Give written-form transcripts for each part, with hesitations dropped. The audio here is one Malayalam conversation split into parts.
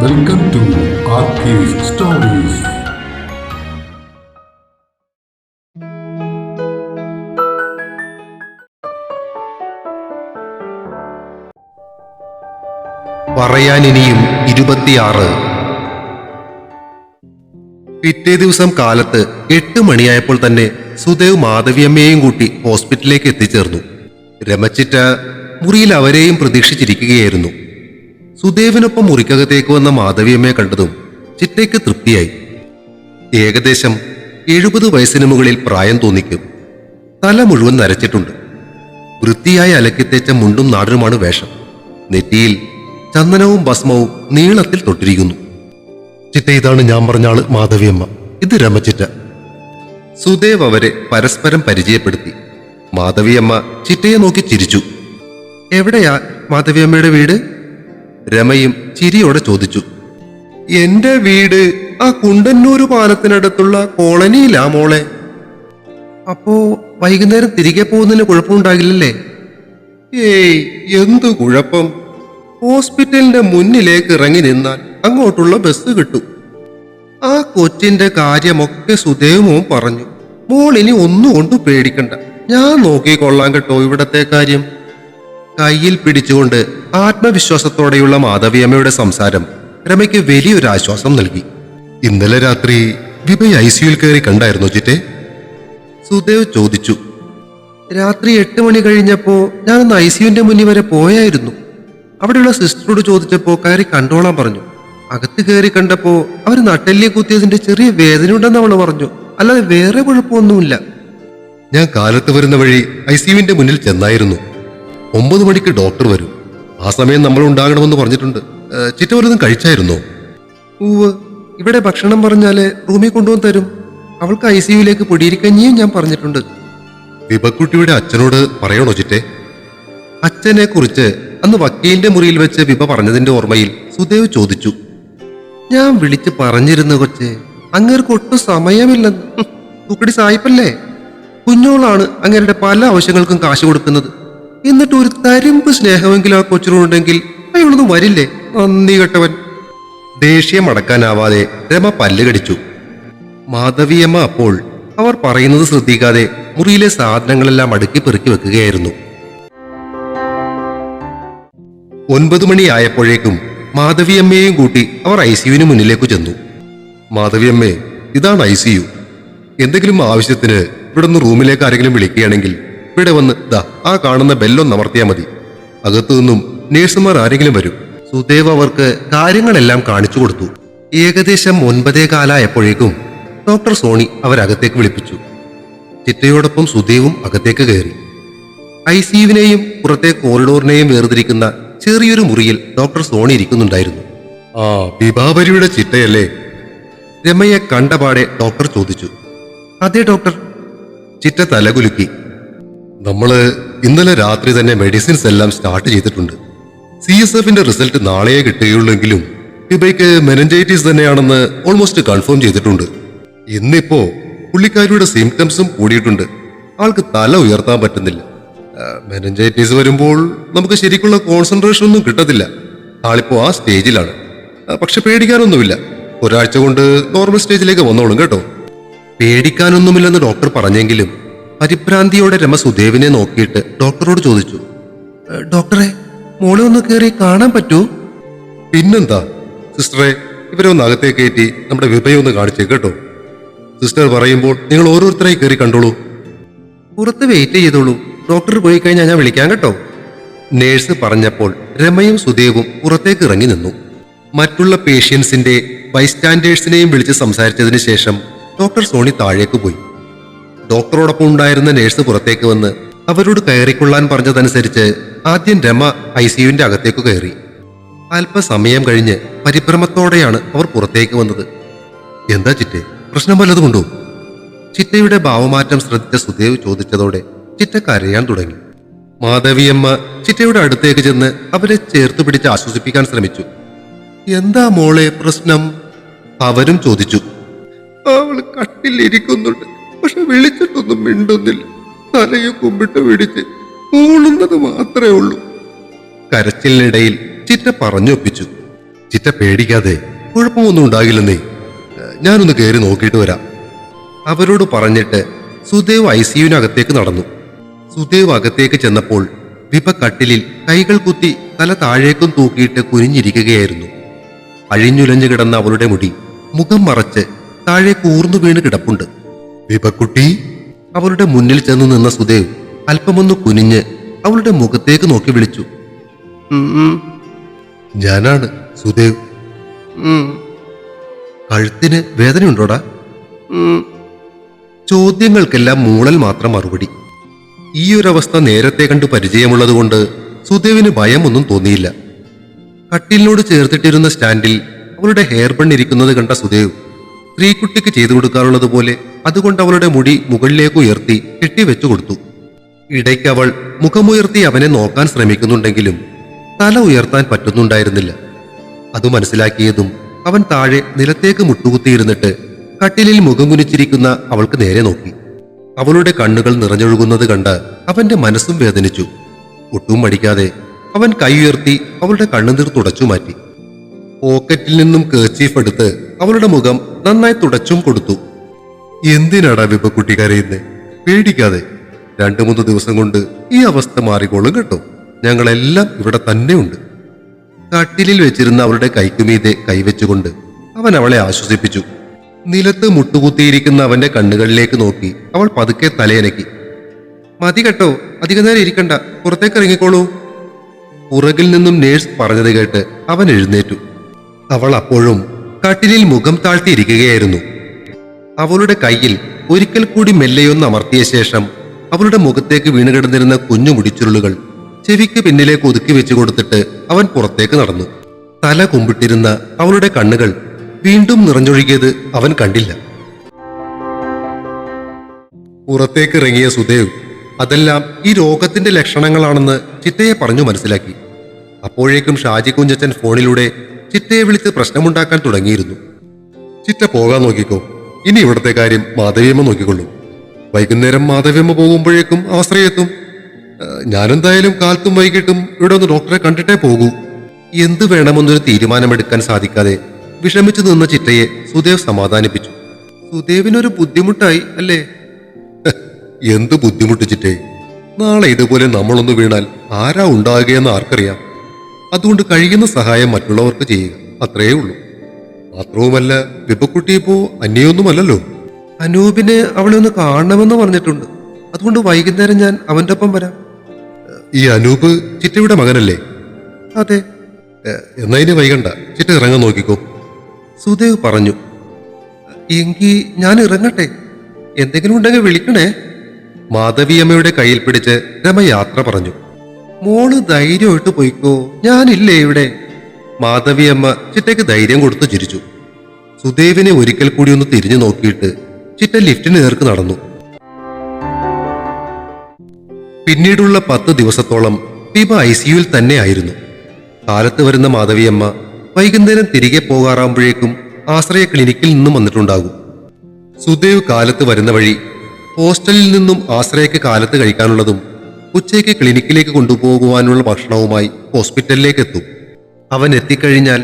വെൽക്കം ടു ആർക്കേസ് സ്റ്റോറീസ്. പറയാനിനിയും 26. പിറ്റേ ദിവസം കാലത്ത് 8 മണിയായപ്പോൾ തന്നെ സുദേവ് മാധവിയമ്മയെയും കൂട്ടി ഹോസ്പിറ്റലിലേക്ക് എത്തിച്ചേർന്നു. രമച്ചിറ്റ മുറിയിൽ അവരെയും പ്രതീക്ഷിച്ചിരിക്കുകയായിരുന്നു. സുദേവിനൊപ്പം മുറിക്കകത്തേക്ക് വന്ന മാധവിയമ്മയെ കണ്ടതും ചിറ്റയ്ക്ക് തൃപ്തിയായി. ഏകദേശം 70 വയസ്സിന് മുകളിൽ പ്രായം തോന്നിക്കും. തല മുഴുവൻ നരച്ചിട്ടുണ്ട്. വൃത്തിയായി അലക്കിത്തേച്ച മുണ്ടും നാടനുമാണ് വേഷം. നെറ്റിയിൽ ചന്ദനവും ഭസ്മവും നീളത്തിൽ തൊട്ടിരിക്കുന്നു. ചിറ്റ, ഇതാണ് ഞാൻ പറഞ്ഞ ആള് മാധവിയമ്മ, ഇത് രമച്ചിറ്റ. സുദേവ് അവരെ പരസ്പരം പരിചയപ്പെടുത്തി. മാധവിയമ്മ ചിറ്റയെ നോക്കി ചിരിച്ചു. എവിടെയാ മാധവിയമ്മയുടെ വീട്? രമയും ചിരിയോടെ ചോദിച്ചു. എന്റെ വീട് ആ കുണ്ടന്നൂര് പാലത്തിനടുത്തുള്ള കോളനിയിലാ മോളെ. അപ്പോ വൈകുന്നേരം തിരികെ പോകുന്നതിന് കുഴപ്പമുണ്ടാകില്ലല്ലേ? ഏയ്, എന്തു കുഴപ്പം? ഹോസ്പിറ്റലിന്റെ മുന്നിലേക്ക് ഇറങ്ങി നിന്നാൽ അങ്ങോട്ടുള്ള ബസ് കിട്ടും. ആ കൊച്ചിന്റെ കാര്യമൊക്കെ സുദേവമോൻ പറഞ്ഞു. മോളിനി ഒന്നുകൊണ്ടും പേടിക്കണ്ട, ഞാൻ നോക്കിക്കൊള്ളാൻ കേട്ടോ ഇവിടത്തെ കാര്യം. കയ്യിൽ പിടിച്ചുകൊണ്ട് ആത്മവിശ്വാസത്തോടെയുള്ള മാധവിയമ്മയുടെ സംസാരം രമയ്ക്ക് വലിയൊരു ആശ്വാസം നൽകി. ഇന്നലെ രാത്രി വിഭയ് ICUയിൽ കയറി കണ്ടായിരുന്നു ചിറ്റെ? സുദേവ് ചോദിച്ചു. രാത്രി 8 മണി കഴിഞ്ഞപ്പോ ഞാനൊന്ന് ICUവിന്റെ മുന്നിൽ വരെ പോയായിരുന്നു. അവിടെയുള്ള സിസ്റ്ററോട് ചോദിച്ചപ്പോ കയറി കണ്ടോളാൻ പറഞ്ഞു. അകത്ത് കയറി കണ്ടപ്പോ അവര് നട്ടെല്ലിയെ കുത്തിയതിന്റെ ചെറിയ വേദന ഉണ്ടെന്ന് അവള് പറഞ്ഞു. അല്ലാതെ വേറെ കുഴപ്പമൊന്നുമില്ല. ഞാൻ കാലത്ത് വരുന്ന വഴി ICUവിന്റെ മുന്നിൽ ചെന്നായിരുന്നു. 9 മണിക്ക് ഡോക്ടർ വരും. ആ സമയം നമ്മൾ ഉണ്ടാകണമെന്ന് പറഞ്ഞിട്ടുണ്ട്. ചിറ്റ വല്ലതും കഴിച്ചായിരുന്നോ? ഊവ്, ഇവിടെ ഭക്ഷണം പറഞ്ഞാല് റൂമിൽ കൊണ്ടുവന്ന് തരും. അവൾക്ക് ICUവിലേക്ക് പൊടിയിരിക്കഞ്ഞിയും ഞാൻ പറഞ്ഞിട്ടുണ്ട്. വിഭക്കുട്ടിയുടെ അച്ഛനോട് പറയണോ ചിറ്റെ? അച്ഛനെ കുറിച്ച് അന്ന് വക്കീലിന്റെ മുറിയിൽ വെച്ച് വിഭ പറഞ്ഞതിന്റെ ഓർമ്മയിൽ സുദേവ് ചോദിച്ചു. ഞാൻ വിളിച്ച് പറഞ്ഞിരുന്നു കൊച്ചേ, അങ്ങേർക്ക് ഒട്ടും സമയമില്ലെന്ന്. തുക്കടി സായിപ്പല്ലേ, കുഞ്ഞോളാണ് അങ്ങേരുടെ പല ആവശ്യങ്ങൾക്കും കാശ് കൊടുക്കുന്നത്. എന്നിട്ട് ഒരു തരിമ്പ് സ്നേഹമെങ്കിലും ആ കൊച്ചിനോടുണ്ടെങ്കിൽ അയാളൊന്നും വരില്ലേ? നന്ദി കെട്ടവൻ. ദേഷ്യം അടക്കാനാവാതെ രമ പല്ല് കടിച്ചു. മാധവിയമ്മ അപ്പോൾ അവർ പറയുന്നത് ശ്രദ്ധിക്കാതെ മുറിയിലെ സാധനങ്ങളെല്ലാം അടുക്കി പെറുക്കി വെക്കുകയായിരുന്നു. 9 മണിയായപ്പോഴേക്കും മാധവിയമ്മയെയും കൂട്ടി അവർ ICUവിന് മുന്നിലേക്ക് ചെന്നു. മാധവിയമ്മേ, ഇതാണ് ICU. എന്തെങ്കിലും ആവശ്യത്തിന് ഇവിടെ നിന്ന് റൂമിലേക്ക് ആരെങ്കിലും വിളിക്കുകയാണെങ്കിൽ ഇവിടെ വന്ന് ദാ ആ കാണുന്ന ബെല്ലൊന്ന് അമർത്തിയാൽ മതി. അകത്തു നിന്നും നേഴ്സുമാർ ആരെങ്കിലും വരും. സുദേവ് അവർക്ക് കാര്യങ്ങളെല്ലാം കാണിച്ചു കൊടുത്തു. ഏകദേശം 9:15 ഡോക്ടർ സോണി അവരകത്തേക്ക് വിളിപ്പിച്ചു. ചിറ്റയോടൊപ്പം സുദേവും അകത്തേക്ക് കയറി. ICUവിനെയും പുറത്തെ കോറിഡോറിനെയും വേർതിരിക്കുന്ന ചെറിയൊരു മുറിയിൽ ഡോക്ടർ സോണി ഇരിക്കുന്നുണ്ടായിരുന്നു. ആ, വിഭാവരിയുടെ ചിറ്റയല്ലേ? രമയെ കണ്ടപാടെ ഡോക്ടർ ചോദിച്ചു. അതെ ഡോക്ടർ. ചിറ്റ തലകുലുക്കി. നമ്മള് ഇന്നലെ രാത്രി തന്നെ മെഡിസിൻസ് എല്ലാം സ്റ്റാർട്ട് ചെയ്തിട്ടുണ്ട്. CSFന്റെ റിസൾട്ട് നാളെയേ കിട്ടുകയുള്ളെങ്കിലും വിഭയ്ക്ക് മെനഞ്ചൈറ്റിസ് തന്നെയാണെന്ന് ഓൾമോസ്റ്റ് കൺഫേം ചെയ്തിട്ടുണ്ട്. ഇന്നിപ്പോ പുള്ളിക്കാരിയുടെ സിംറ്റംസും കൂടിയിട്ടുണ്ട്. ആൾക്ക് തല ഉയർത്താൻ പറ്റുന്നില്ല. മെനഞ്ചൈറ്റിസ് വരുമ്പോൾ നമുക്ക് ശരിക്കുള്ള കോൺസെൻട്രേഷൻ ഒന്നും കിട്ടത്തില്ല. ആളിപ്പോ ആ സ്റ്റേജിലാണ്. പക്ഷെ പേടിക്കാനൊന്നുമില്ല, ഒരാഴ്ച കൊണ്ട് നോർമൽ സ്റ്റേജിലേക്ക് വന്നോളും കേട്ടോ. പേടിക്കാനൊന്നുമില്ലെന്ന് ഡോക്ടർ പറഞ്ഞെങ്കിലും പരിഭ്രാന്തിയോടെ രമ സുദേവിനെ നോക്കിയിട്ട് ഡോക്ടറോട് ചോദിച്ചു. ഡോക്ടറെ, മോളെ ഒന്ന് കയറി കാണാൻ പറ്റൂ? പിന്നെന്താ സിസ്റ്ററെ, ഇവരെ ഒന്ന് അകത്തേക്ക് കയറ്റി നമ്മുടെ വിഭയം ഒന്ന് കാണിച്ചേ കേട്ടോ. സിസ്റ്റർ പറയുമ്പോൾ നിങ്ങൾ ഓരോരുത്തരായി കയറി കണ്ടോളൂ. പുറത്ത് വെയിറ്റ് ചെയ്തോളൂ, ഡോക്ടർ പോയി കഴിഞ്ഞാൽ ഞാൻ വിളിക്കാം കേട്ടോ. നേഴ്സ് പറഞ്ഞപ്പോൾ രമയും സുദേവും പുറത്തേക്ക് ഇറങ്ങി നിന്നു. മറ്റുള്ള പേഷ്യൻസിന്റെ ബൈസ്റ്റാൻഡേഴ്സിനെയും വിളിച്ച് സംസാരിച്ചതിന് ശേഷം ഡോക്ടർ സോണി താഴേക്ക് പോയി. ഡോക്ടറോടൊപ്പം ഉണ്ടായിരുന്ന നേഴ്സ് പുറത്തേക്ക് വന്ന് അവരോട് കയറിക്കൊള്ളാൻ പറഞ്ഞതനുസരിച്ച് ആദ്യം രമ ICUവിന്റെ അകത്തേക്ക് കയറി. അല്പസമയം കഴിഞ്ഞ് പരിഭ്രമത്തോടെയാണ് അവർ പുറത്തേക്ക് വന്നത്. എന്താ ചിറ്റെ, പ്രശ്നം വല്ലതുമുണ്ടോ? ചിറ്റയുടെ ഭാവമാറ്റം ശ്രദ്ധിച്ച സുദേവ് ചോദിച്ചതോടെ ചിറ്റ കരയാൻ തുടങ്ങി. മാധവിയമ്മ ചിറ്റയുടെ അടുത്തേക്ക് ചെന്ന് അവരെ ചേർത്ത് പിടിച്ച് ആശ്വസിപ്പിക്കാൻ ശ്രമിച്ചു. എന്താ മോളെ പ്രശ്നം? അവരും ചോദിച്ചു. അവൾ കട്ടിലിരിക്കുന്നുണ്ട്, പക്ഷെ വിളിച്ചിട്ടൊന്നും മിണ്ടുന്നില്ല. തലയെ കുമ്പിട്ട് പിടിച്ച് മൂളുന്നത് മാത്രമേ ഉള്ളൂ. കരച്ചിലിനിടയിൽ ചിറ്റ പറഞ്ഞൊപ്പിച്ചു. ചിറ്റ പേടിക്കാതെ, കുഴപ്പമൊന്നും ഉണ്ടാകില്ലെന്നേ. ഞാനൊന്ന് കയറി നോക്കിയിട്ട് വരാം. അവരോട് പറഞ്ഞിട്ട് സുദേവ് ICUവിനകത്തേക്ക് നടന്നു. സുദേവ് അകത്തേക്ക് ചെന്നപ്പോൾ വിഭ കട്ടിലിൽ കൈകൾ കുത്തി തല താഴേക്കും തൂക്കിയിട്ട് കുനിഞ്ഞിരിക്കുകയായിരുന്നു. അഴിഞ്ഞുലഞ്ഞു കിടന്ന അവളുടെ മുടി മുഖം മറച്ച് താഴെ കൂർന്നു വീണ് കിടപ്പുണ്ട്. വിഭക്കുട്ടി, അവളുടെ മുന്നിൽ ചെന്ന് നിന്ന സുദേവ് അല്പമൊന്ന് കുനിഞ്ഞ് അവളുടെ മുഖത്തേക്ക് നോക്കി വിളിച്ചു. ഞാനാണ് സുദേവ്. കഴുത്തിന് വേദനയുണ്ടോടാ? ചോദ്യങ്ങൾക്കെല്ലാം മൂളൽ മാത്രം മറുപടി. ഈ ഒരവസ്ഥ നേരത്തെ കണ്ട് പരിചയമുള്ളതുകൊണ്ട് സുദേവിന് ഭയമൊന്നും തോന്നിയില്ല. കട്ടിലിനോട് ചേർത്തിട്ടിരുന്ന സ്റ്റാൻഡിൽ അവളുടെ ഹെയർ ബൺ ഇരിക്കുന്നത് കണ്ട സുദേവ് സ്ത്രീക്കുട്ടിക്ക് ചെയ്തു കൊടുക്കാറുള്ളത് പോലെ അതുകൊണ്ട് അവളുടെ മുടി മുകളിലേക്ക് ഉയർത്തി കെട്ടിവെച്ചു കൊടുത്തു. ഇടയ്ക്ക് അവൾ മുഖമുയർത്തി അവനെ നോക്കാൻ ശ്രമിക്കുന്നുണ്ടെങ്കിലും തല ഉയർത്താൻ പറ്റുന്നുണ്ടായിരുന്നില്ല. അത് മനസ്സിലാക്കിയതും അവൻ താഴെ നിലത്തേക്ക് മുട്ടുകുത്തിയിരുന്നിട്ട് കട്ടിലിൽ മുഖം കുനിച്ചിരിക്കുന്ന അവൾക്ക് നേരെ നോക്കി. അവളുടെ കണ്ണുകൾ നിറഞ്ഞൊഴുകുന്നത് കണ്ട് അവന്റെ മനസ്സും വേദനിച്ചു. ഒട്ടും മടിക്കാതെ അവൻ കൈ ഉയർത്തി അവളുടെ കണ്ണുനീർ തുടച്ചു മാറ്റി. പോക്കറ്റിൽ നിന്നും കേർച്ചീഫ് എടുത്ത് അവളുടെ മുഖം നന്നായി തുടച്ചും കൊടുത്തു. എന്തിനാടാ വിഭക്കുട്ടി കരയുന്നേ? പേടിക്കാതെ, 2-3 ദിവസം കൊണ്ട് ഈ അവസ്ഥ മാറിക്കോളും കേട്ടോ. ഞങ്ങളെല്ലാം ഇവിടെ തന്നെയുണ്ട്. കട്ടിലിൽ വെച്ചിരുന്ന അവളുടെ കൈക്കുമീതെ കൈവച്ചുകൊണ്ട് അവൻ അവളെ ആശ്വസിപ്പിച്ചു. നിലത്ത് മുട്ടുകുത്തിയിരിക്കുന്ന അവന്റെ കണ്ണുകളിലേക്ക് നോക്കി അവൾ പതുക്കെ തലയനക്കി. മതി കേട്ടോ, അധിക നേരം ഇരിക്കണ്ട, പുറത്തേക്ക് ഇറങ്ങിക്കോളൂ. പുറകിൽ നിന്നും നേഴ്സ് പറഞ്ഞത് കേട്ട് അവൻ എഴുന്നേറ്റു. അവൾ അപ്പോഴും കട്ടിലിൽ മുഖം താഴ്ത്തിയിരിക്കുകയായിരുന്നു. അവളുടെ കയ്യിൽ ഒരിക്കൽ കൂടി മെല്ലെയൊന്ന് അമർത്തിയ ശേഷം അവളുടെ മുഖത്തേക്ക് വീണുകിടന്നിരുന്ന കുഞ്ഞു മുടിച്ചുരുളുകൾ ചെവിക്ക് പിന്നിലേക്ക് ഒതുക്കി വെച്ചു കൊടുത്തിട്ട് അവൻ പുറത്തേക്ക് നടന്നു. തല കുമ്പിട്ടിരുന്ന അവളുടെ കണ്ണുകൾ വീണ്ടും നിറഞ്ഞൊഴുകിയത് അവൻ കണ്ടില്ല. പുറത്തേക്ക് ഇറങ്ങിയ സുദേവ് അതെല്ലാം ഈ രോഗത്തിന്റെ ലക്ഷണങ്ങളാണെന്ന് ചിറ്റയെ പറഞ്ഞു മനസ്സിലാക്കി. അപ്പോഴേക്കും ഷാജി കുഞ്ഞച്ചൻ ഫോണിലൂടെ ചിറ്റയെ വിളിച്ച് പ്രശ്നമുണ്ടാക്കാൻ തുടങ്ങിയിരുന്നു. ചിറ്റ പോകാൻ നോക്കിക്കോ, ഇനി ഇവിടുത്തെ കാര്യം മാധവിയമ്മ നോക്കിക്കൊള്ളും. വൈകുന്നേരം മാധവിയമ്മ പോകുമ്പോഴേക്കും ആശ്രയെത്തും. ഞാനെന്തായാലും കാലത്തും വൈകിട്ടും ഇവിടെ ഒന്ന് ഡോക്ടറെ കണ്ടിട്ടേ പോകൂ. എന്ത് വേണമെന്നൊരു തീരുമാനമെടുക്കാൻ സാധിക്കാതെ വിഷമിച്ചു നിന്ന ചിറ്റയെ സുദേവ് സമാധാനിപ്പിച്ചു. സുദേവിനൊരു ബുദ്ധിമുട്ടായി അല്ലേ? എന്ത് ബുദ്ധിമുട്ട് ചിറ്റേ? നാളെ ഇതുപോലെ നമ്മളൊന്ന് വീണാൽ ആരാ ഉണ്ടാകുകയെന്ന് ആർക്കറിയാം. അതുകൊണ്ട് കഴിയുന്ന സഹായം മറ്റുള്ളവർക്ക് ചെയ്യുക, അത്രയേ ഉള്ളൂ. മാത്രവുമല്ല, വിഭക്കുട്ടി ഇപ്പോ അന്യൊന്നുമല്ലല്ലോ. അനൂപിനെ അവളെ ഒന്ന് കാണണമെന്ന് പറഞ്ഞിട്ടുണ്ട്. അതുകൊണ്ട് വൈകുന്നേരം ഞാൻ അവന്റെ ഒപ്പം വരാം. ഈ അനൂപ് ചിറ്റയുടെ മകനല്ലേ? അതെ. എന്നാ ഇനി വൈകണ്ട, ചിറ്റ ഇറങ്ങാൻ നോക്കിക്കോ, സുദേവ് പറഞ്ഞു. എങ്കി ഞാൻ ഇറങ്ങട്ടെ, എന്തെങ്കിലും ഉണ്ടെങ്കിൽ വിളിക്കണേ. മാധവിയമ്മയുടെ കയ്യിൽ പിടിച്ച് രമ യാത്ര പറഞ്ഞു. മോള് ധൈര്യമായിട്ട് പോയിക്കോ, ഞാനില്ലേ ഇവിടെ. മാധവിയമ്മ ചിറ്റയ്ക്ക് ധൈര്യം കൊടുത്തു ചിരിച്ചു. സുദേവിനെ ഒരിക്കൽ കൂടി ഒന്ന് തിരിഞ്ഞു നോക്കിയിട്ട് ചിറ്റ ലിഫ്റ്റിന് നേർക്ക് നടന്നു. പിന്നീടുള്ള 10 ദിവസത്തോളം വിഭ ICUവിൽ തന്നെ ആയിരുന്നു. കാലത്ത് വരുന്ന മാധവിയമ്മ വൈകുന്നേരം തിരികെ പോകാറാകുമ്പോഴേക്കും ആശ്രയ ക്ലിനിക്കിൽ നിന്നും വന്നിട്ടുണ്ടാകും. സുദേവ് കാലത്ത് വരുന്ന വഴി ഹോസ്റ്റലിൽ നിന്നും ആശ്രയക്ക് കാലത്ത് കഴിക്കാനുള്ളതും ഉച്ചയ്ക്ക് ക്ലിനിക്കിലേക്ക് കൊണ്ടുപോകുവാനുള്ള ഭക്ഷണവുമായി ഹോസ്പിറ്റലിലേക്ക് എത്തും. അവൻ എത്തിക്കഴിഞ്ഞാൽ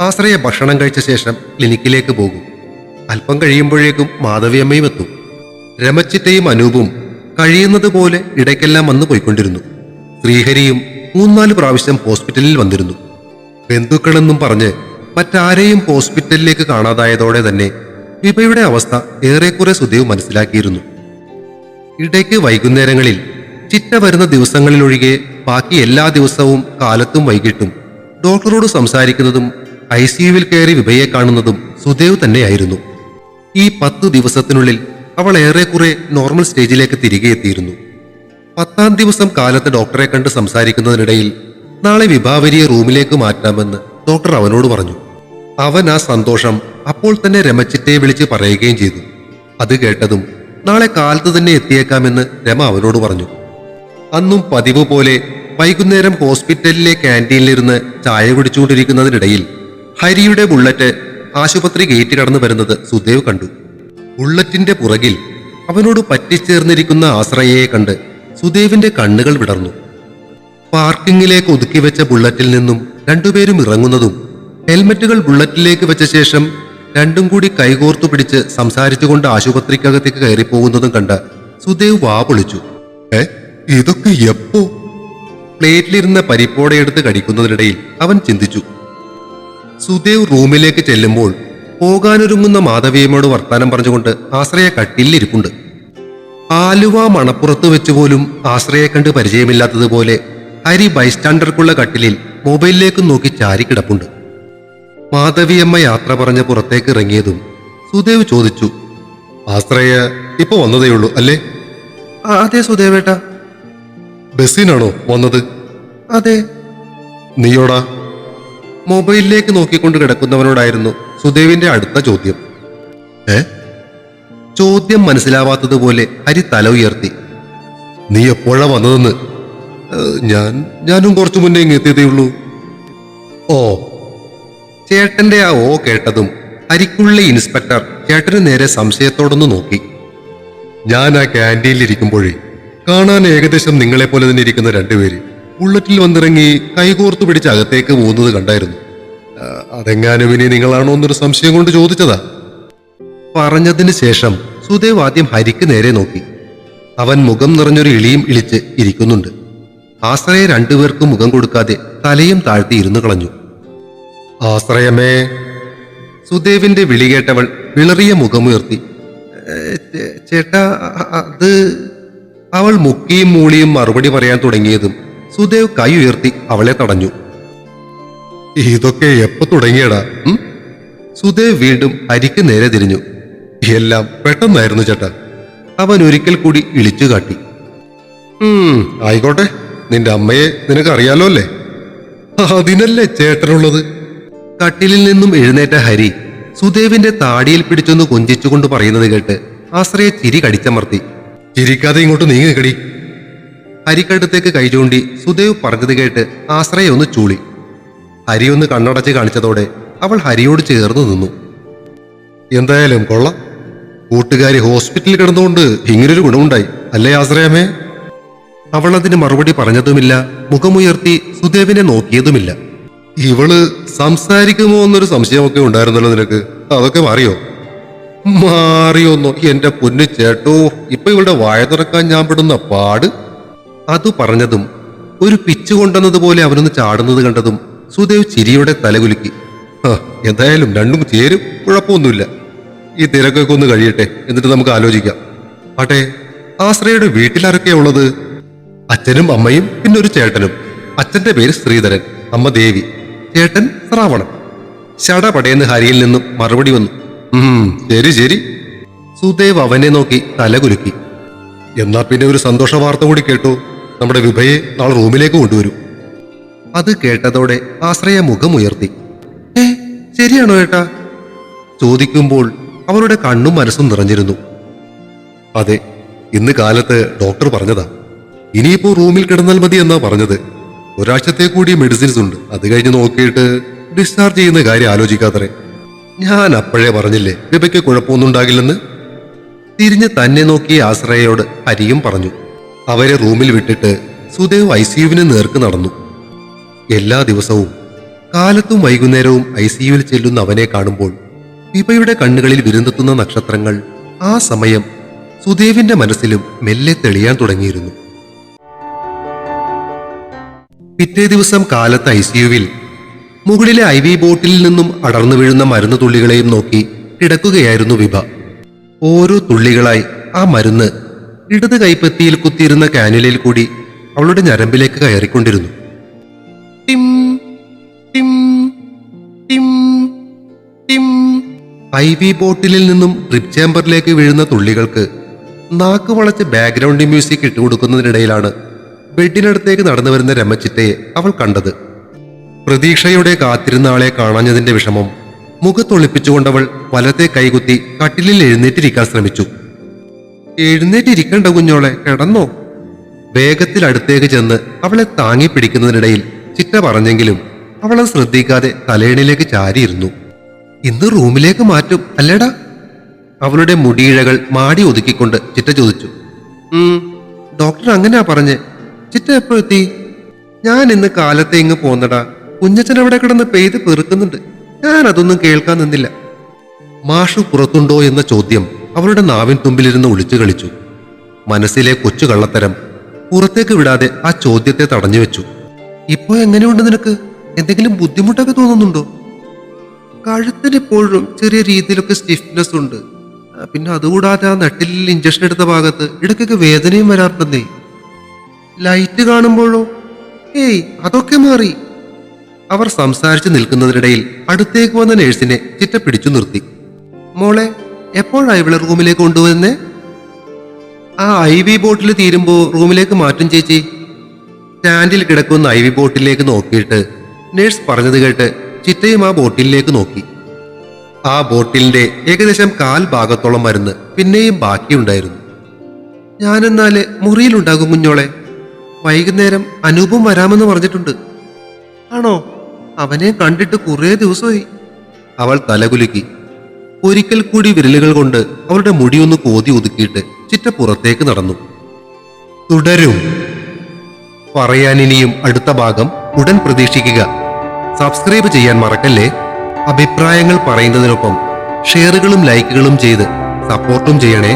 ആശ്രയ ഭക്ഷണം കഴിച്ച ശേഷം ക്ലിനിക്കിലേക്ക് പോകും. അല്പം കഴിയുമ്പോഴേക്കും മാധവിയമ്മയും എത്തും. രമച്ചിറ്റയും അനൂപും കഴിയുന്നത് പോലെ ഇടയ്ക്കെല്ലാം വന്നു പോയിക്കൊണ്ടിരുന്നു. ശ്രീഹരിയും 3-4 പ്രാവശ്യം ഹോസ്പിറ്റലിൽ വന്നിരുന്നു. ബന്ധുക്കളെന്നും പറഞ്ഞ് മറ്റാരെയും ഹോസ്പിറ്റലിലേക്ക് കാണാതായതോടെ തന്നെ വിഭയുടെ അവസ്ഥ ഏറെക്കുറെ സുദേവ് മനസ്സിലാക്കിയിരുന്നു. ഇടയ്ക്ക് വൈകുന്നേരങ്ങളിൽ ചിറ്റ വരുന്ന ദിവസങ്ങളിലൊഴികെ ബാക്കി എല്ലാ ദിവസവും കാലത്തും വൈകിട്ടും ഡോക്ടറോട് സംസാരിക്കുന്നതും ICUവിൽ കയറി വിഭയെ കാണുന്നതും സുദേവ് തന്നെയായിരുന്നു. ഈ 10 ദിവസത്തിനുള്ളിൽ അവൾ ഏറെക്കുറെ നോർമൽ സ്റ്റേജിലേക്ക് തിരികെ എത്തിയിരുന്നു. 10ാം ദിവസം കാലത്ത് ഡോക്ടറെ കണ്ട് സംസാരിക്കുന്നതിനിടയിൽ നാളെ വിഭാവരിയെ റൂമിലേക്ക് മാറ്റാമെന്ന് ഡോക്ടർ അവനോട് പറഞ്ഞു. അവൻ ആ സന്തോഷം അപ്പോൾ തന്നെ രമച്ചിറ്റയെ വിളിച്ച് പറയുകയും ചെയ്തു. അത് കേട്ടതും നാളെ കാലത്ത് തന്നെ എത്തിയേക്കാമെന്ന് രമ അവനോട് പറഞ്ഞു. അന്നും പതിവ് പോലെ വൈകുന്നേരം ഹോസ്പിറ്റലിലെ ക്യാൻറ്റീനിലിരുന്ന് ചായ കുടിച്ചുകൊണ്ടിരിക്കുന്നതിനിടയിൽ ഹരിയുടെ ബുള്ളറ്റ് ആശുപത്രി ഗേറ്റ് കടന്നു വരുന്നത് സുദേവ് കണ്ടു. ബുള്ളറ്റിന്റെ പുറകിൽ അവനോട് പറ്റിച്ചേർന്നിരിക്കുന്ന ആശ്രയയെ കണ്ട് സുദേവിന്റെ കണ്ണുകൾ വിടർന്നു. പാർക്കിങ്ങിലേക്ക് ഒതുക്കി വെച്ച ബുള്ളറ്റിൽ നിന്നും രണ്ടുപേരും ഇറങ്ങുന്നതും ഹെൽമറ്റുകൾ ബുള്ളറ്റിലേക്ക് വെച്ച ശേഷം രണ്ടും കൂടി കൈകോർത്തു പിടിച്ച് സംസാരിച്ചുകൊണ്ട് ആശുപത്രിക്കകത്തേക്ക് കയറിപ്പോകുന്നതും കണ്ട സുദേവ് വാ പൊളിച്ചു. ഇതൊക്കെ എപ്പോ? പ്ലേറ്റിലിരുന്ന പരിപ്പോടെ എടുത്ത് കടിക്കുന്നതിനിടയിൽ അവൻ ചിന്തിച്ചു. സുദേവ് റൂമിലേക്ക് ചെല്ലുമ്പോൾ പോകാനൊരുങ്ങുന്ന മാധവിയമ്മയോട് വർത്താനം പറഞ്ഞുകൊണ്ട് ആശ്രയ കട്ടിലിരിപ്പുണ്ട്. ആലുവ മണപ്പുറത്ത് വെച്ചുപോലും ആശ്രയെ കണ്ട് പരിചയമില്ലാത്തതുപോലെ ഹരി ബൈസ്റ്റാൻഡർക്കുള്ള കട്ടിലിൽ മൊബൈലിലേക്ക് നോക്കി ചാരിക്കിടപ്പുണ്ട്. മാധവിയമ്മ യാത്ര പറഞ്ഞ് പുറത്തേക്ക് ഇറങ്ങിയതും സുദേവ് ചോദിച്ചു, ആശ്രയ ഇപ്പൊ വന്നതേയുള്ളൂ അല്ലേ? അതെ സുദേവേട്ട. ബസ്സിനാണോ വന്നത്? അതെ. നീയോടാ? മൊബൈലിലേക്ക് നോക്കിക്കൊണ്ട് കിടക്കുന്നവനോടായിരുന്നു സുദേവിന്റെ അടുത്ത ചോദ്യം. ചോദ്യം മനസ്സിലാവാത്തതുപോലെ ഹരി തല ഉയർത്തി. നീ എപ്പോഴാ വന്നതെന്ന്? ഞാനും കുറച്ചു മുന്നേ ഇങ്ങ് എത്തിയതേയുള്ളൂ. ഓ. ചേട്ടന്റെ ആ ഓ കേട്ടതും ഹരിക്കുള്ളി ഇൻസ്പെക്ടർ ചേട്ടന് നേരെ സംശയത്തോടൊന്ന് നോക്കി. ഞാൻ ആ ക്യാൻറ്റീനിലിരിക്കുമ്പോഴേ കാണാൻ ഏകദേശം നിങ്ങളെപ്പോലെ തന്നെ ഇരിക്കുന്ന രണ്ടുപേര് ബുള്ളറ്റിൽ വന്നിറങ്ങി കൈകോർത്തു പിടിച്ച് അകത്തേക്ക് പോകുന്നത് കണ്ടായിരുന്നു. അതെങ്ങാനും ഇനി നിങ്ങളാണോ എന്നൊരു സംശയം കൊണ്ട് ചോദിച്ചതാ. പറഞ്ഞതിന് ശേഷം സുദേവ് ആദ്യം ഹരിക്ക് നേരെ നോക്കി. അവൻ മുഖം നിറഞ്ഞൊരു ഇളിയും ഇളിച്ച് ഇരിക്കുന്നുണ്ട്. ആശ്രയ രണ്ടുപേർക്കും മുഖം കൊടുക്കാതെ തലയും താഴ്ത്തി ഇരുന്നു കളഞ്ഞു. ആശ്രയമേ. സുദേവിന്റെ വിളി കേട്ടവൾ വിളറിയ മുഖമുയർത്തി. ചേട്ടാ അത്. അവൾ മുക്കിയും മൂളിയും മറുപടി പറയാൻ തുടങ്ങിയതും സുദേവ് കൈ ഉയർത്തി അവളെ തടഞ്ഞു. ഇതൊക്കെ എപ്പോ തുടങ്ങിയടാ? സുദേവ് വീണ്ടും ഹരിക്ക് നേരെ തിരിഞ്ഞു. എല്ലാം പെട്ടെന്നായിരുന്നു ചേട്ടാ. അവൻ ഒരിക്കൽ കൂടി ഇളിച്ചു കാട്ടി. ആയിക്കോട്ടെ, നിന്റെ അമ്മയെ നിനക്കറിയാലോ അല്ലേ? അതിനല്ലേ ചേട്ടനുള്ളത്. കട്ടിലിൽ നിന്നും എഴുന്നേറ്റ ഹരി സുദേവിന്റെ താടിയിൽ പിടിച്ചൊന്ന് കൊഞ്ചിച്ചുകൊണ്ട് പറയുന്നത് കേട്ട് ആശ്രയെ ചിരി കടിച്ചമർത്തി. ചിരിക്കാതെ ഇങ്ങോട്ട് നീങ്ങി കടി. ഹരിക്കടുത്തേക്ക് കൈ ചൂണ്ടി സുദേവ് പറഞ്ഞത് കേട്ട് ആശ്രയെ ഒന്ന് ചൂളി. ഹരി ഒന്ന് കണ്ണടച്ച് കാണിച്ചതോടെ അവൾ ഹരിയോട് ചേർന്ന് നിന്നു. എന്തായാലും കൊള്ളാം, കൂട്ടുകാരി ഹോസ്പിറ്റലിൽ കിടന്നുകൊണ്ട് ഇങ്ങനൊരു ഗുണമുണ്ടായി അല്ലേ ആശ്രയമേ? അവൾ അതിന് മറുപടി പറഞ്ഞതുമില്ല, മുഖമുയർത്തി സുദേവിനെ നോക്കിയതുമില്ല. ഇവള് സംസാരിക്കുമോ എന്നൊരു സംശയമൊക്കെ ഉണ്ടായിരുന്നല്ലോ നിനക്ക്, അതൊക്കെ മാറിയോ? മാറിയോന്നോ എന്റെ പൊന്നു ചേട്ടോ, ഇപ്പൊ ഇവളുടെ വായ തുറക്കാൻ ഞാൻ പെടുന്ന പാട്. അത് പറഞ്ഞതും ഒരു പിച്ചു കൊണ്ടെന്നതുപോലെ അവനൊന്ന് ചാടുന്നത് കണ്ടതും സുദേവ് ചിരിയോടെ തലകുലുക്കി. എന്തായാലും രണ്ടും ചേരും, കുഴപ്പമൊന്നുമില്ല. ഈ തിരക്കൊക്കെ ഒന്ന് കഴിയട്ടെ, എന്നിട്ട് നമുക്ക് ആലോചിക്കാം. ആട്ടെ, ആശ്രയുടെ വീട്ടിലാരൊക്കെയാ ഉള്ളത്? അച്ഛനും അമ്മയും പിന്നെ ഒരു ചേട്ടനും. അച്ഛന്റെ പേര് ശ്രീധരൻ, അമ്മ ദേവി, ചേട്ടൻ ശ്രാവണൻ. ശടപടയെന്ന് ഹരിയിൽ നിന്നും മറുപടി വന്നു. ശരി ശരി. സുദേവ് അവനെ നോക്കി തലകുലുക്കി. എന്നാ പിന്നെ ഒരു സന്തോഷ വാർത്ത കൂടി കേട്ടോ, നമ്മുടെ വിഭയെ നാളെ റൂമിലേക്ക് കൊണ്ടുവരും. അത് കേട്ടതോടെ ആശ്രയ മുഖമുയർത്തി. ശരിയാണോ ഏട്ടാ? ചോദിക്കുമ്പോൾ അവളുടെ കണ്ണും മനസ്സും നിറഞ്ഞിരുന്നു. അതെ, ഇന്ന് കാലത്ത് ഡോക്ടർ പറഞ്ഞതാ. ഇനിയിപ്പോ റൂമിൽ കിടന്നാൽ മതി എന്നാ പറഞ്ഞത്. ഒരാഴ്ചത്തെ കൂടി മെഡിസിൻസ് ഉണ്ട്, അത് കഴിഞ്ഞ് നോക്കിയിട്ട് ഡിസ്ചാർജ് ചെയ്യുന്ന കാര്യം ആലോചിക്കാത്തറേ. ഞാൻ അപ്പോഴേ പറഞ്ഞില്ലേ വിഭയ്ക്ക് കുഴപ്പമൊന്നും ഉണ്ടാകില്ലെന്ന്. തിരിഞ്ഞ് തന്നെ നോക്കിയ ആശ്രയയോട് ഹരിയും പറഞ്ഞു. അവരെ റൂമിൽ വിട്ടിട്ട് സുദേവ് ICUവിന് നേർക്ക് നടന്നു. എല്ലാ ദിവസവും കാലത്തും വൈകുന്നേരവും ICUവിൽ ചെല്ലുന്ന അവനെ കാണുമ്പോൾ വിഭയുടെ കണ്ണുകളിൽ വിരുന്നെത്തുന്ന നക്ഷത്രങ്ങൾ ആ സമയം സുദേവിന്റെ മനസ്സിലും മെല്ലെ തെളിയാൻ തുടങ്ങിയിരുന്നു. പിറ്റേ ദിവസം കാലത്ത് ICUവിൽ മുകളിലെ IV ബോട്ടിൽ നിന്നും അടർന്നു വീഴുന്ന മരുന്ന് തുള്ളികളെയും നോക്കി കിടക്കുകയായിരുന്നു വിഭ. ഓരോ തുള്ളികളായി ആ മരുന്ന് ഇടത് കൈപ്പത്തിയിൽ കുത്തിയിരുന്ന കാനുലയിൽ കൂടി അവളുടെ ഞരമ്പിലേക്ക് കയറിക്കൊണ്ടിരുന്നു. ടിം ടിം ടിം ടിം. IV ബോട്ടിലിൽ നിന്നും ഡ്രിപ്പ് ചേമ്പറിലേക്ക് വീഴുന്ന തുള്ളികൾക്ക് നാക്ക് വളച്ച് ബാക്ക്ഗ്രൗണ്ട് മ്യൂസിക് ഇട്ടുകൊടുക്കുന്നതിനിടയിലാണ് ബെഡിനടുത്തേക്ക് നടന്നു വരുന്ന രമച്ചിറ്റയെ അവൾ കണ്ടത്. പ്രതീക്ഷയോടെ കാത്തിരുന്ന ആളെ കാണാഞ്ഞതിന്റെ വിഷമം മുഖത്തൊളിപ്പിച്ചുകൊണ്ടവൾ വലത്തെ കൈകുത്തി കട്ടിലിൽ എഴുന്നേറ്റിരിക്കാൻ ശ്രമിച്ചു. എഴുന്നേറ്റിരിക്കണ്ട കുഞ്ഞോളെ, കിടന്നോ? വേഗത്തിൽ അടുത്തേക്ക് ചെന്ന് അവളെ താങ്ങി പിടിക്കുന്നതിനിടയിൽ ചിറ്റ പറഞ്ഞെങ്കിലും അവളത് ശ്രദ്ധിക്കാതെ തലയണിലേക്ക് ചാരിയിരുന്നു. ഇന്ന് റൂമിലേക്ക് മാറ്റും അല്ലേടാ? അവളുടെ മുടിയിഴകൾ മാടി ഒതുക്കിക്കൊണ്ട് ചിറ്റ ചോദിച്ചു. ഡോക്ടർ അങ്ങനെയാ പറഞ്ഞേ. ചിറ്റ എപ്പോഴെത്തി? ഞാൻ ഇന്ന് കാലത്തെ ഇങ്ങ് പോന്നടാ. കുഞ്ഞച്ചൻ അവിടെ കിടന്ന് പെയ്ത് പെറുക്കുന്നുണ്ട്. ഞാൻ അതൊന്നും കേൾക്കാൻ നിന്നില്ല. മാഷു പുറത്തുണ്ടോ എന്ന ചോദ്യം അവളുടെ നാവിൻ തുമ്പിലിരുന്ന് ഒളിച്ചു കളിച്ചു. മനസ്സിലെ കൊച്ചു കള്ളത്തരം പുറത്തേക്ക് വിടാതെ ആ ചോദ്യത്തെ തടഞ്ഞു വെച്ചു. ഇപ്പോ എങ്ങനെയുണ്ട് നിനക്ക്? എന്തെങ്കിലും ബുദ്ധിമുട്ടൊക്കെ തോന്നുന്നുണ്ടോ? കഴുത്തിന് ഇപ്പോഴും ചെറിയ രീതിയിലൊക്കെ സ്റ്റിഫ്നെസ് ഉണ്ട്. പിന്നെ അതുകൂടാതെ ആ നട്ടിലിൽ ഇഞ്ചക്ഷൻ എടുത്ത ഭാഗത്ത് ഇടയ്ക്കൊക്കെ വേദനയും വരാറുണ്ടെന്നേ. ലൈറ്റ് കാണുമ്പോഴോ? ഏയ്, അതൊക്കെ മാറി. അവർ സംസാരിച്ചു നിൽക്കുന്നതിനിടയിൽ അടുത്തേക്ക് വന്ന നേഴ്സിനെ ചിറ്റ പിടിച്ചു നിർത്തി. മോളെ, എപ്പോഴാണ് ഇവളെ റൂമിലേക്ക് കൊണ്ടുവന്നേ? ആ IV ബോട്ടിൽ തീരുമ്പോ റൂമിലേക്ക് മാറ്റും ചേച്ചി. സ്റ്റാൻഡിൽ കിടക്കുന്ന IV ബോട്ടിലേക്ക് നോക്കിയിട്ട് നേഴ്സ് പറഞ്ഞത് കേട്ട് ചിറ്റയും ആ ബോട്ടിലേക്ക് നോക്കി. ആ ബോട്ടിലിന്റെ ഏകദേശം 1/4 ഭാഗത്തോളം മരുന്ന് പിന്നെയും ബാക്കിയുണ്ടായിരുന്നു. ഞാനെന്നാല് മുറിയിലുണ്ടാകും കുഞ്ഞോളെ. വൈകുന്നേരം അനൂപും വരാമെന്ന് പറഞ്ഞിട്ടുണ്ട്. ആണോ? അവനെ കണ്ടിട്ട് കുറേ ദിവസമായി. അവൾ തലകുലുക്കി. ഒരിക്കൽ കൂടി വിരലുകൾ കൊണ്ട് അവളുടെ മുടിയൊന്ന് കോതി ഒതുക്കിയിട്ട് ചിറ്റ പുറത്തേക്ക് നടന്നു. തുടരും. പറയാനിനിയും അടുത്ത ഭാഗം ഉടൻ പ്രതീക്ഷിക്കുക. സബ്സ്ക്രൈബ് ചെയ്യാൻ മറക്കല്ലേ. അഭിപ്രായങ്ങൾ പറയുന്നതിനൊപ്പം ഷെയറുകളും ലൈക്കുകളും ചെയ്ത് സപ്പോർട്ടും ചെയ്യണേ.